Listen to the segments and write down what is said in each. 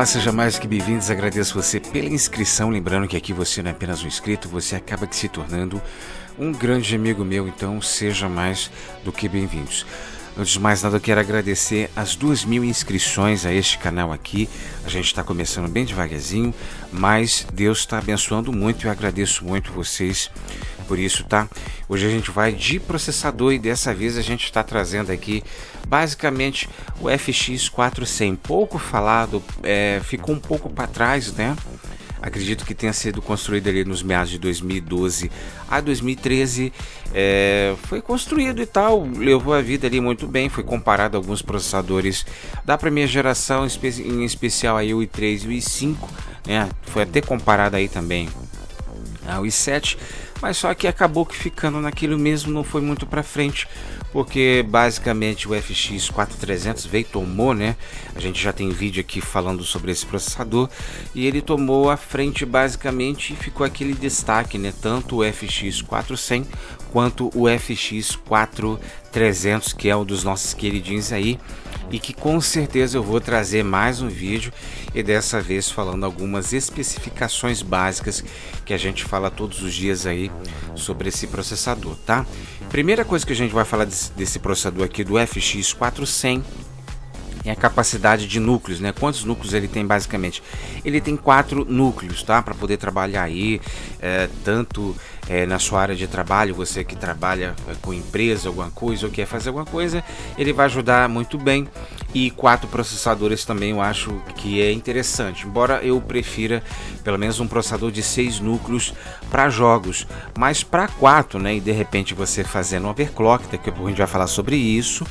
Olá, seja mais que bem-vindos, agradeço você pela inscrição, lembrando que aqui você não é apenas um inscrito, você acaba se tornando um grande amigo meu, então seja mais do que bem-vindos. Antes de mais nada, eu quero agradecer as 2.000 inscrições a este canal aqui. A gente está começando bem devagarzinho, mas Deus está abençoando muito e eu agradeço muito vocês por isso, tá? Hoje a gente vai de processador e dessa vez a gente está trazendo aqui basicamente o FX 400. Pouco falado, ficou um pouco para trás, né? Acredito que tenha sido construído ali nos meados de 2012 a 2013, foi construído e tal, levou a vida ali muito bem, foi comparado a alguns processadores da primeira geração, em especial aí o i3 e o i5, né? Foi até comparado aí também ao i7, mas só que acabou que ficando naquilo mesmo, não foi muito para frente, porque basicamente o FX 4300 veio, tomou, né? A gente já tem vídeo aqui falando sobre esse processador e ele tomou a frente basicamente e ficou aquele destaque, né? Tanto o FX 400 quanto o FX 4300, que é um dos nossos queridinhos aí, e que com certeza eu vou trazer mais um vídeo e dessa vez falando algumas especificações básicas que a gente fala todos os dias aí sobre esse processador, tá? Primeira coisa que a gente vai falar desse processador aqui do FX 400 é a capacidade de núcleos, né? Quantos núcleos ele tem basicamente? Ele tem 4 núcleos, tá? Para poder trabalhar aí, tanto na sua área de trabalho, você que trabalha com empresa, alguma coisa, ou quer fazer alguma coisa, ele vai ajudar muito bem. E 4 processadores também eu acho que é interessante, embora eu prefira pelo menos um processador de 6 núcleos para jogos, mas para 4, né? E de repente você fazendo um overclock, daqui a pouco a gente vai falar sobre isso.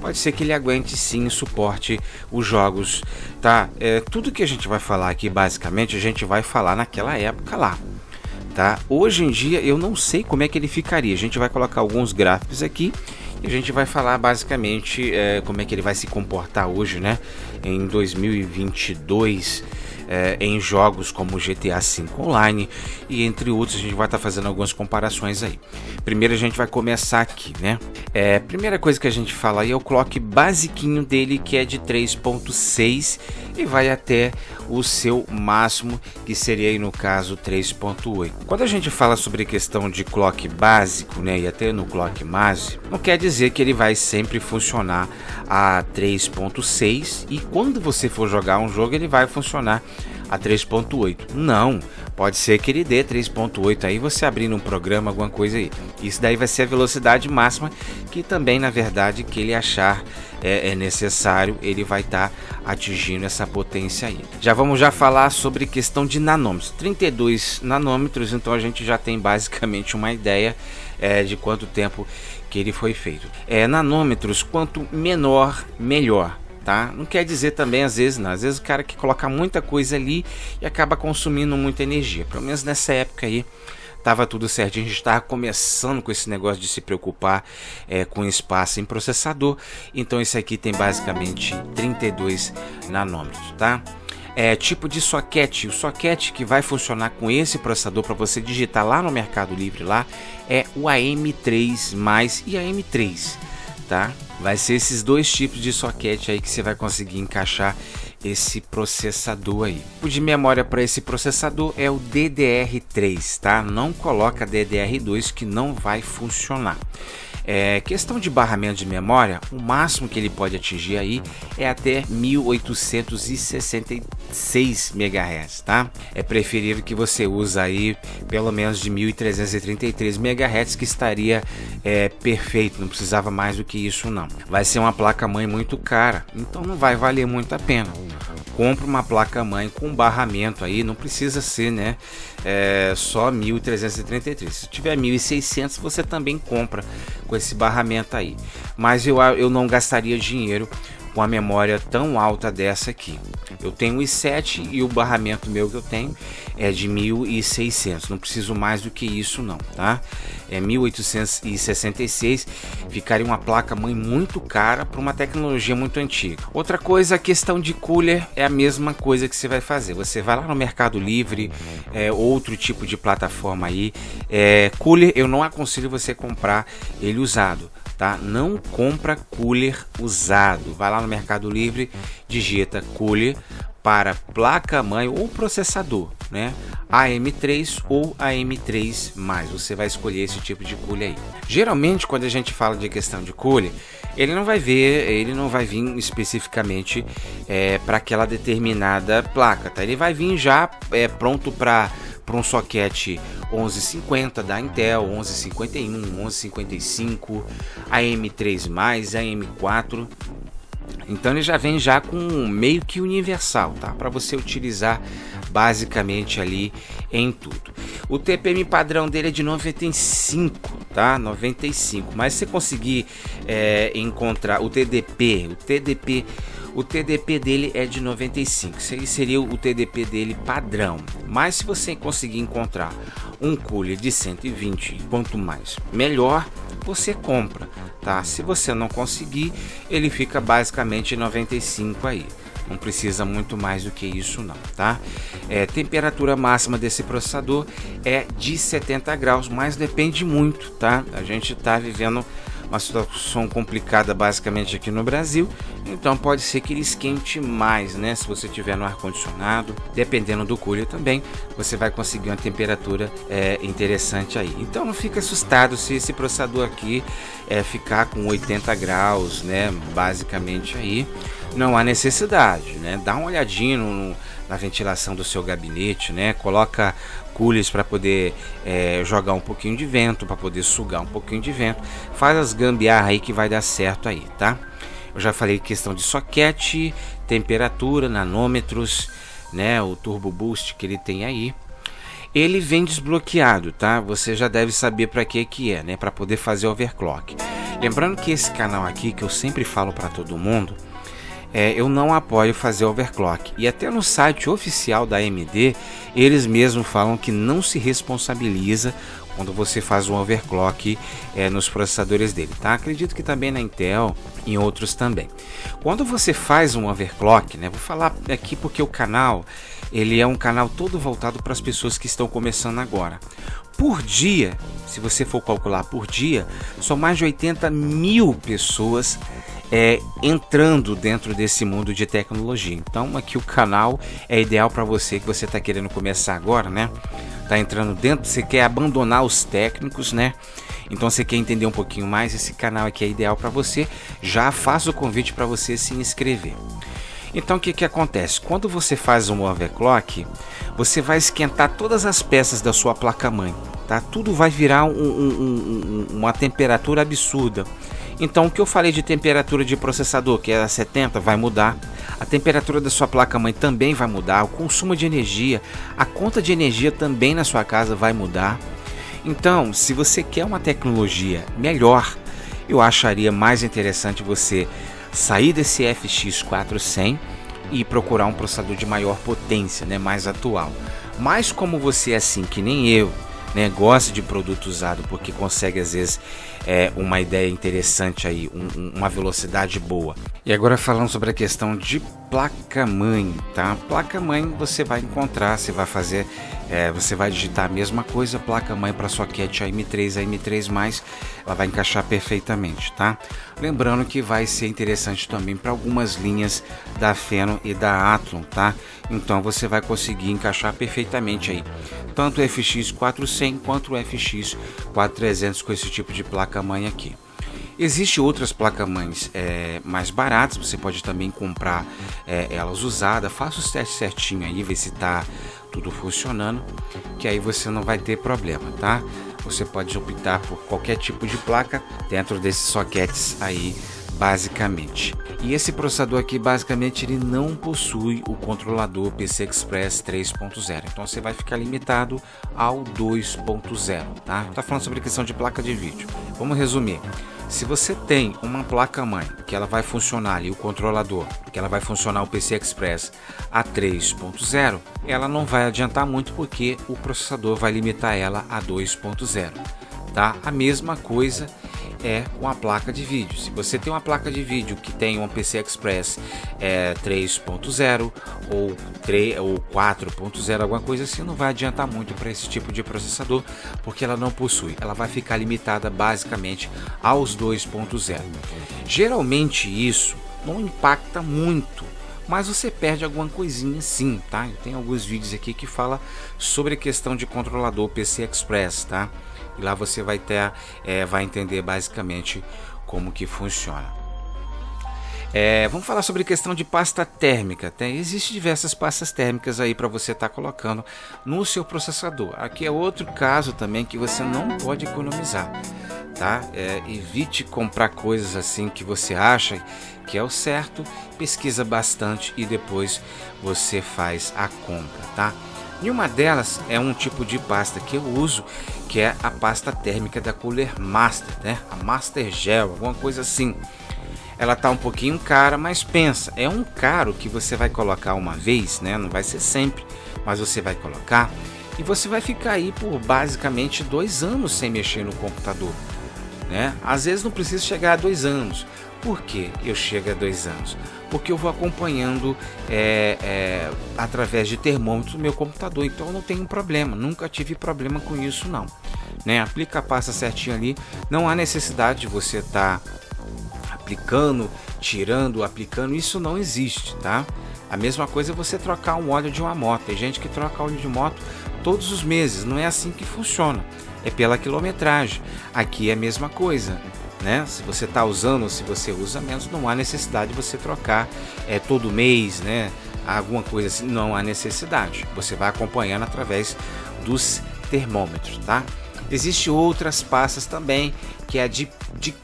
Pode ser que ele aguente sim e suporte os jogos, tá? Tudo que a gente vai falar aqui, basicamente, a gente vai falar naquela época lá, tá? Hoje em dia eu não sei como é que ele ficaria. A gente vai colocar alguns gráficos aqui e a gente vai falar basicamente como é que ele vai se comportar hoje, né? Em 2022, em jogos como GTA V Online e entre outros. A gente vai estar fazendo algumas comparações aí. Primeiro a gente vai começar aqui, né? Primeira coisa que a gente fala aí é o clock basiquinho dele, que é de 3.6 e vai até o seu máximo, que seria aí no caso 3.8. Quando a gente fala sobre questão de clock básico, né, e até no clock base, não quer dizer que ele vai sempre funcionar a 3.6 e quando você for jogar um jogo ele vai funcionar a 3.8. Não, pode ser que ele dê 3.8 aí você abrindo um programa, alguma coisa aí. Isso daí vai ser a velocidade máxima, que também na verdade que ele achar necessário, ele vai estar atingindo essa potência aí. Já vamos falar sobre questão de nanômetros, 32 nanômetros, então a gente já tem basicamente uma ideia de quanto tempo que ele foi feito. Nanômetros, quanto menor, melhor. Tá? Não quer dizer também, às vezes o cara que coloca muita coisa ali e acaba consumindo muita energia. Pelo menos nessa época aí tava tudo certinho, a gente estava começando com esse negócio de se preocupar com espaço em processador. Então esse aqui tem basicamente 32 nanômetros, tá? Tipo de soquete, o soquete que vai funcionar com esse processador para você digitar lá no Mercado Livre lá é o AM3+ e AM3, tá? Vai ser esses dois tipos de soquete aí que você vai conseguir encaixar esse processador aí. O de memória para esse processador é o DDR3, tá? Não coloca DDR2 que não vai funcionar. Questão de barramento de memória, o máximo que ele pode atingir aí é até 1866 MHz, tá? É preferível que você use aí pelo menos de 1333 MHz, que estaria perfeito, não precisava mais do que isso não. Vai ser uma placa-mãe muito cara, então não vai valer muito a pena. Compre uma placa-mãe com barramento aí, não precisa ser, né, só 1333. Se tiver 1600 você também compra com esse barramento aí, mas eu não gastaria dinheiro com a memória tão alta dessa aqui. Eu tenho o i7 e o barramento meu que eu tenho é de 1600, não preciso mais do que isso não, tá? 1866, ficaria uma placa-mãe muito cara para uma tecnologia muito antiga. Outra coisa, a questão de cooler é a mesma coisa que você vai fazer. Você vai lá no Mercado Livre, outro tipo de plataforma aí. Cooler eu não aconselho você comprar ele usado, tá? Não compra cooler usado. Vai lá no Mercado Livre, digita cooler para placa-mãe ou processador, né? AM3 ou AM3+, você vai escolher esse tipo de cooler aí. Geralmente, quando a gente fala de questão de cooler, ele não vai vir especificamente para aquela determinada placa, tá? Ele vai vir já pronto para um socket 1150 da Intel, 1151, 1155, AM3+, AM4. Então ele já vem já com meio que universal, tá? Para você utilizar basicamente ali em tudo. O TPM padrão dele é de 95, tá? 95. Mas se você conseguir encontrar o TDP dele é de 95. Esse seria o TDP dele padrão. Mas se você conseguir encontrar um cooler de 120, quanto mais melhor, você compra, tá? Se você não conseguir, ele fica basicamente 95 aí. Não precisa muito mais do que isso não, tá? Temperatura máxima desse processador é de 70 graus, mas depende muito, tá? A gente tá vivendo uma situação complicada basicamente aqui no Brasil, então pode ser que ele esquente mais, né? Se você tiver no ar-condicionado, dependendo do cooler também, você vai conseguir uma temperatura interessante aí. Então não fica assustado se esse processador aqui ficar com 80 graus, né? Basicamente aí não há necessidade, né? Dá uma olhadinha na ventilação do seu gabinete, né? Coloca coolers para poder jogar um pouquinho de vento, para poder sugar um pouquinho de vento. Faz as gambiarra aí que vai dar certo aí, tá? Eu já falei questão de socket, temperatura, nanômetros, né? O turbo boost que ele tem aí. Ele vem desbloqueado, tá? Você já deve saber para que é, né? Para poder fazer overclock. Lembrando que esse canal aqui, que eu sempre falo para todo mundo, eu não apoio fazer overclock. E até no site oficial da AMD, eles mesmos falam que não se responsabiliza quando você faz um overclock nos processadores dele, tá? Acredito que também na Intel, em outros também. Quando você faz um overclock, né? Vou falar aqui porque o canal, ele é um canal todo voltado para as pessoas que estão começando agora. Por dia, se você for calcular por dia, são mais de 80 mil pessoas entrando dentro desse mundo de tecnologia. Então aqui o canal é ideal para você que você está querendo começar agora, né? Tá entrando dentro, você quer abandonar os técnicos, né? Então você quer entender um pouquinho mais, esse canal aqui é ideal para você. Já faço o convite para você se inscrever. Então o que acontece? Quando você faz um overclock, você vai esquentar todas as peças da sua placa-mãe, tá? Tudo vai virar uma temperatura absurda. Então o que eu falei de temperatura de processador, que era 70, vai mudar. A temperatura da sua placa-mãe também vai mudar. O consumo de energia, a conta de energia também na sua casa vai mudar. Então, se você quer uma tecnologia melhor, eu acharia mais interessante você sair desse FX 400 e procurar um processador de maior potência, né, mais atual. Mas como você é assim que nem eu, né, gosta de produto usado porque consegue às vezes uma ideia interessante aí, uma velocidade boa. E agora falando sobre a questão de placa-mãe, tá? Placa-mãe você vai encontrar, você vai fazer, você vai digitar a mesma coisa, placa-mãe para socket AM3, AM3+, ela vai encaixar perfeitamente, tá? Lembrando que vai ser interessante também para algumas linhas da Pheno e da Athlon, tá? Então você vai conseguir encaixar perfeitamente aí, tanto o FX 400 quanto o FX 4300 com esse tipo de placa-mãe aqui. Existem outras placas-mães mais baratas, você pode também comprar elas usadas. Faça os testes certinho aí, ver se está tudo funcionando, que aí você não vai ter problema, tá? Você pode optar por qualquer tipo de placa dentro desses sockets aí, basicamente. E esse processador aqui, basicamente, ele não possui o controlador PCI Express 3.0, então você vai ficar limitado ao 2.0, tá? Tá falando sobre a questão de placa de vídeo. Vamos resumir. Se você tem uma placa-mãe que ela vai funcionar ali, o controlador, que ela vai funcionar o PCI Express a 3.0, ela não vai adiantar muito porque o processador vai limitar ela a 2.0, tá? A mesma coisa é com a placa de vídeo. Se você tem uma placa de vídeo que tem um PCI Express 3.0 ou 4.0, alguma coisa assim, não vai adiantar muito para esse tipo de processador, porque ela não possui, ela vai ficar limitada basicamente aos 2.0. Geralmente isso não impacta muito, mas você perde alguma coisinha sim, tá? Eu tenho alguns vídeos aqui que fala sobre a questão de controlador PCI Express, tá? E lá você vai ter, vai entender basicamente como que funciona. Vamos falar sobre questão de pasta térmica. Existem diversas pastas térmicas aí para você estar colocando no seu processador. Aqui é outro caso também que você não pode economizar, tá? Evite comprar coisas assim que você acha que é o certo, pesquisa bastante e depois você faz a compra, tá? E uma delas é um tipo de pasta que eu uso, que é a pasta térmica da Cooler Master, né? A Master Gel, alguma coisa assim. Ela tá um pouquinho cara, mas pensa, é um caro que você vai colocar uma vez, né? Não vai ser sempre, mas você vai colocar e você vai ficar aí por basicamente 2 anos sem mexer no computador, né? Às vezes não precisa chegar a 2 anos. Por que eu chego a 2 anos? Porque eu vou acompanhando através de termômetro no meu computador, então eu não tenho problema, nunca tive problema com isso não, né? Aplica a pasta certinho ali, não há necessidade de você estar aplicando, tirando, aplicando, isso não existe, tá? A mesma coisa é você trocar um óleo de uma moto. Tem gente que troca óleo de moto todos os meses, não é assim que funciona, é pela quilometragem. Aqui é a mesma coisa, né? Se você está usando ou se você usa menos, não há necessidade de você trocar todo mês, né? Alguma coisa assim, não há necessidade. Você vai acompanhando através dos termômetros, tá? Existem outras pastas também, que é de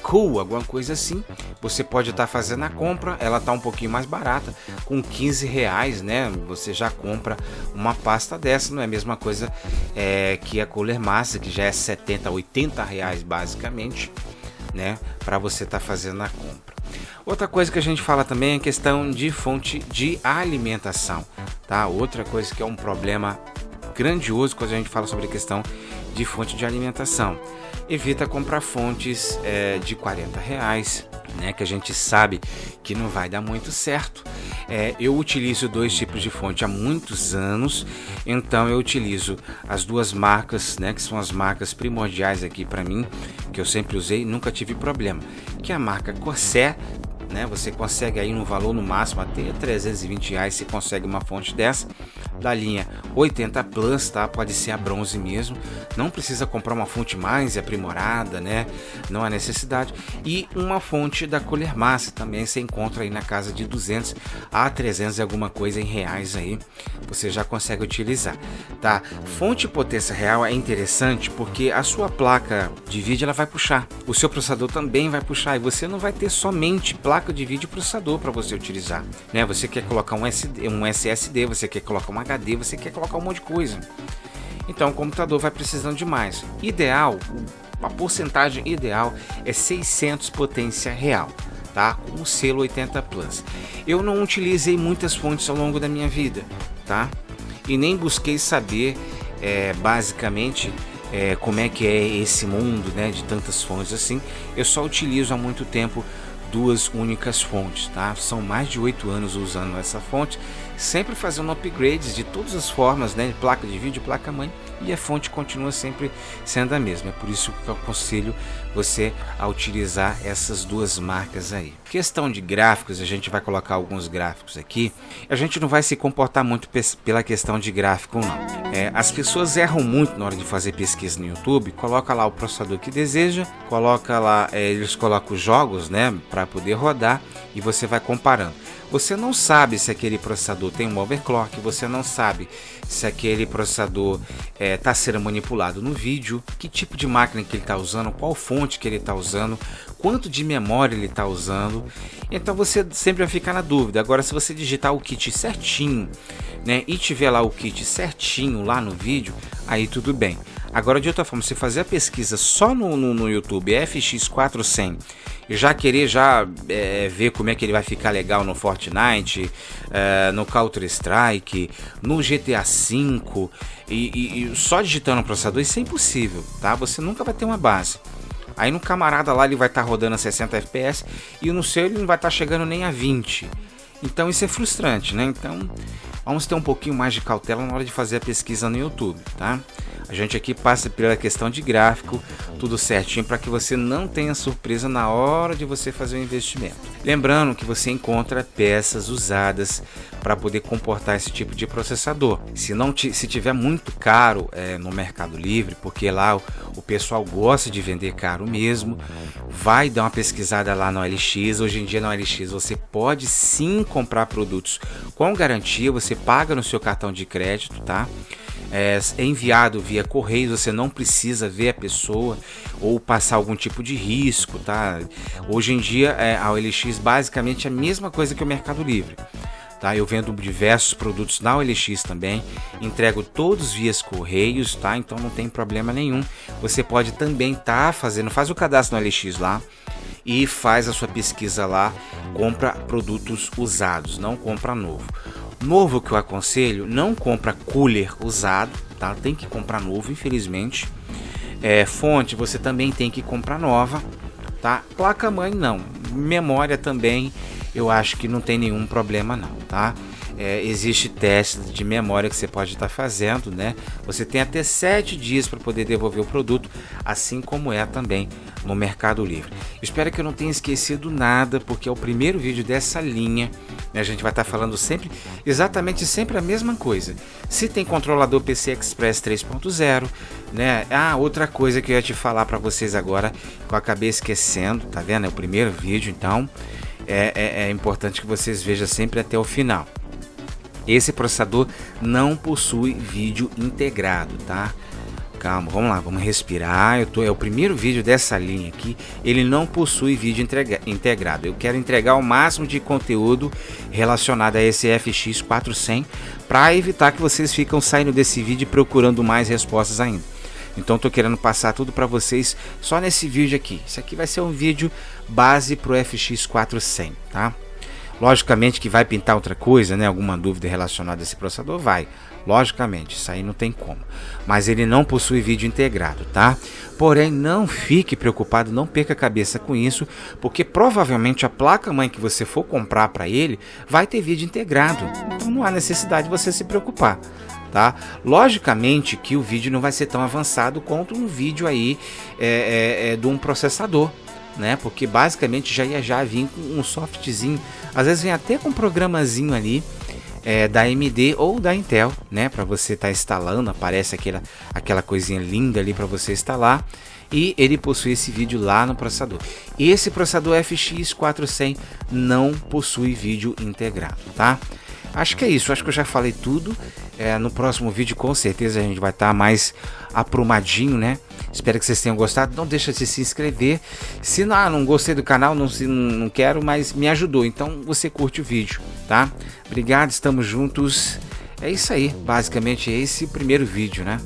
cool, alguma coisa assim. Você pode estar fazendo a compra, ela está um pouquinho mais barata, com R$15, né? Você já compra uma pasta dessa, não é a mesma coisa que a Cooler Master, que já é R$70, R$80 basicamente, né? Para você estar fazendo a compra. Outra coisa que a gente fala também é a questão de fonte de alimentação, tá? Outra coisa que é um problema grandioso quando a gente fala sobre a questão de fonte de alimentação. Evita comprar fontes de R$40, né, que a gente sabe que não vai dar muito certo. Eu utilizo 2 tipos de fonte há muitos anos, então eu utilizo as 2 marcas, né, que são as marcas primordiais aqui para mim, que eu sempre usei e nunca tive problema, que é a marca Corsair, né, você consegue aí no valor no máximo até R$320, você consegue uma fonte dessa, da linha 80 Plus, tá? Pode ser a bronze mesmo, não precisa comprar uma fonte mais aprimorada, né? Não há necessidade. E uma fonte da Cooler Master também você encontra aí na casa de 200 a 300 e alguma coisa em reais aí, você já consegue utilizar, tá? Fonte potência real é interessante porque a sua placa de vídeo ela vai puxar, o seu processador também vai puxar e você não vai ter somente placa de vídeo e processador para você utilizar, né? Você quer colocar um SSD, você quer colocar um HD, você quer colocar um monte de coisa. Então o computador vai precisando de mais. Ideal, a porcentagem ideal é 600 potência real, tá? Com o selo 80 Plus. Eu não utilizei muitas fontes ao longo da minha vida, tá? E nem busquei saber basicamente como é que é esse mundo, né, de tantas fontes assim. Eu só utilizo há muito tempo 2 únicas fontes, tá? São mais de 8 anos usando essa fonte, sempre fazendo upgrades de todas as formas, né? Placa de vídeo, placa mãe, e a fonte continua sempre sendo a mesma. É por isso que eu aconselho você a utilizar essas 2 marcas aí. Questão de gráficos, a gente vai colocar alguns gráficos aqui. A gente não vai se comportar muito pela questão de gráfico não. As pessoas erram muito na hora de fazer pesquisa no YouTube. Coloca lá o processador que deseja, coloca lá, eles colocam os jogos, né, para poder rodar e você vai comparando. Você não sabe se aquele processador tem um overclock, você não sabe se aquele processador está sendo manipulado no vídeo, que tipo de máquina que ele está usando, qual fonte que ele está usando, quanto de memória ele está usando. Então você sempre vai ficar na dúvida. Agora, se você digitar o kit certinho, né, e tiver lá o kit certinho lá no vídeo, aí tudo bem. Agora, de outra forma, você fazer a pesquisa só no YouTube FX400 e já querer ver como é que ele vai ficar legal no Fortnite, no Counter Strike, no GTA V e só digitando o processador, isso é impossível, tá? Você nunca vai ter uma base. Aí no camarada lá ele vai estar rodando a 60 fps e no seu ele não vai estar chegando nem a 20. Então isso é frustrante, né? Então vamos ter um pouquinho mais de cautela na hora de fazer a pesquisa no YouTube, tá? A gente aqui passa pela questão de gráfico, tudo certinho para que você não tenha surpresa na hora de você fazer o investimento. Lembrando que você encontra peças usadas para poder comportar esse tipo de processador. Se tiver muito caro no Mercado Livre, porque lá o pessoal gosta de vender caro mesmo, vai dar uma pesquisada lá no OLX. Hoje em dia no OLX você pode sim comprar produtos com garantia, você paga no seu cartão de crédito, tá? É enviado via correio, você não precisa ver a pessoa ou passar algum tipo de risco, tá? Hoje em dia a OLX basicamente é a mesma coisa que o Mercado Livre, tá? Eu vendo diversos produtos na OLX também, entrego todos via correios, tá? Então não tem problema nenhum. Você pode também faz o cadastro no OLX lá e faz a sua pesquisa lá, compra produtos usados, não compra novo. Novo que eu aconselho, não compra cooler usado, tá? Tem que comprar novo, infelizmente. Fonte você também tem que comprar nova, tá? Placa-mãe não, memória também eu acho que não tem nenhum problema não, tá? Existe teste de memória que você pode estar fazendo, né? Você tem até 7 dias para poder devolver o produto, assim como é também no Mercado Livre. Espero que eu não tenha esquecido nada, porque é o primeiro vídeo dessa linha, né? A gente vai estar falando exatamente sempre a mesma coisa. Se tem controlador PC Express 3.0, né? Outra coisa que eu ia te falar para vocês agora, que eu acabei esquecendo, tá vendo? É o primeiro vídeo, então é importante que vocês vejam sempre até o final. Esse processador não possui vídeo integrado, tá? Calma, vamos lá, vamos respirar. É o primeiro vídeo dessa linha aqui. Ele não possui vídeo integrado. Eu quero entregar o máximo de conteúdo relacionado a esse FX 400 para evitar que vocês ficam saindo desse vídeo procurando mais respostas ainda. Então estou querendo passar tudo para vocês só nesse vídeo aqui. Isso aqui vai ser um vídeo base para o FX 400, tá? Logicamente que vai pintar outra coisa, né? Alguma dúvida relacionada a esse processador, vai. Logicamente, isso aí não tem como. Mas ele não possui vídeo integrado, tá? Porém, não fique preocupado, não perca a cabeça com isso, porque provavelmente a placa-mãe que você for comprar para ele vai ter vídeo integrado. Então não há necessidade de você se preocupar, tá? Logicamente que o vídeo não vai ser tão avançado quanto um vídeo aí de um processador, né? Porque basicamente já vir com um softzinho, às vezes vem até com um programazinho ali da AMD ou da Intel, né? Para você estar instalando, aparece aquela coisinha linda ali para você instalar, e ele possui esse vídeo lá no processador. Esse processador FX 400 não possui vídeo integrado, tá? Acho que é isso, acho que eu já falei tudo. No próximo vídeo com certeza a gente vai estar mais aprumadinho, né? Espero que vocês tenham gostado. Não deixa de se inscrever. Se não gostei do canal, não quero, mas me ajudou, então você curte o vídeo, tá? Obrigado, estamos juntos. É isso aí, basicamente esse é o primeiro vídeo, né?